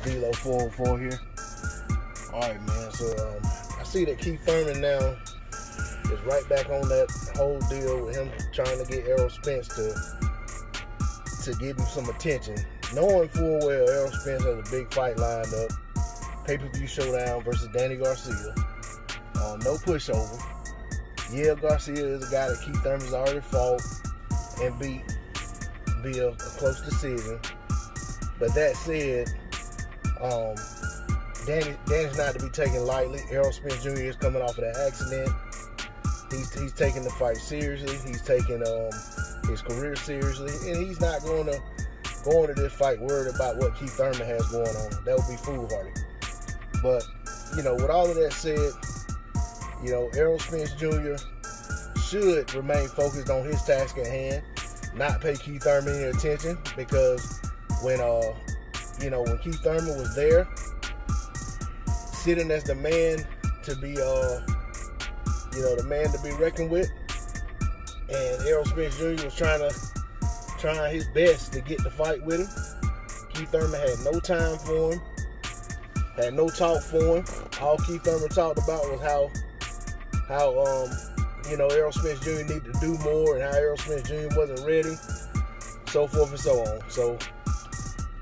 D-Lo 404 here. Alright, man, so I see that Keith Thurman now is right back on that whole deal with him trying to get Errol Spence to give him some attention. Knowing full well Errol Spence has a big fight lined up. Pay-per-view showdown versus Danny Garcia. No pushover. Yeah, Garcia is a guy that Keith Thurman's already fought and beat via a close decision. But that said, Danny's not to be taken lightly. Errol Spence Jr. is coming off of that accident. He's taking the fight seriously. He's taking his career seriously, and he's not going to go into this fight worried about what Keith Thurman has going on. That would be foolhardy. But with all of that said, Errol Spence Jr. should remain focused on his task at hand, not pay Keith Thurman any attention, because when Keith Thurman was there, sitting as the man to be the man to be reckoned with, and Errol Spence Jr. was trying his best to get the fight with him. Keith Thurman had no time for him, had no talk for him. All Keith Thurman talked about was how Errol Spence Jr. needed to do more, and how Errol Spence Jr. wasn't ready, so forth and so on. So,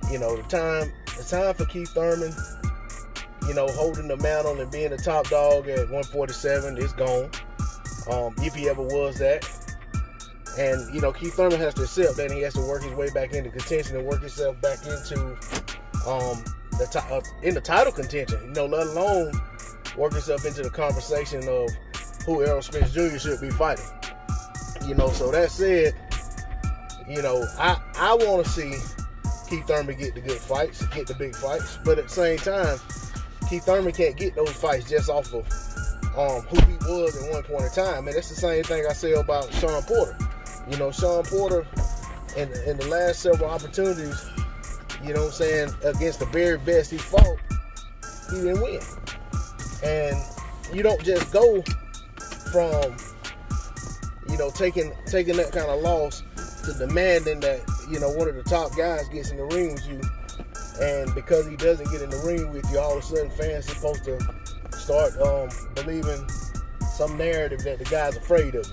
the time for Keith Thurman, holding the mantle and being the top dog at 147 is gone, if he ever was that. And, Keith Thurman has to accept that, and he has to work his way back into contention and work himself back into the title contention, let alone work himself into the conversation of who Errol Spence Jr. should be fighting. So that said, I want to see Keith Thurman get the good fights, get the big fights, but at the same time, Keith Thurman can't get those fights just off of who he was at one point in time. And that's the same thing I say about Shawn Porter. Shawn Porter, in the last several opportunities, against the very best he fought, he didn't win. And you don't just go from, taking that kind of loss to demanding that, one of the top guys gets in the ring with you. And because he doesn't get in the ring with you, all of a sudden fans are supposed to start believing some narrative that the guy's afraid of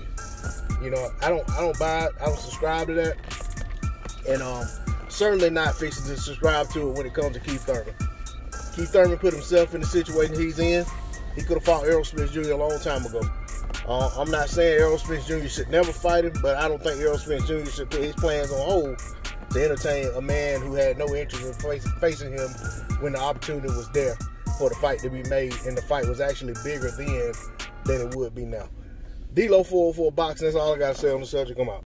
you. I don't buy it. I don't subscribe to that. And certainly not fixing to subscribe to it when it comes to Keith Thurman. Keith Thurman put himself in the situation he's in. He could have fought Errol Spence Jr. a long time ago. I'm not saying Errol Spence Jr. should never fight him, but I don't think Errol Spence Jr. should put his plans on hold to entertain a man who had no interest in facing him when the opportunity was there for the fight to be made, and the fight was actually bigger then than it would be now. D-Lo 404 Boxing, that's all I got to say on the subject. Come out.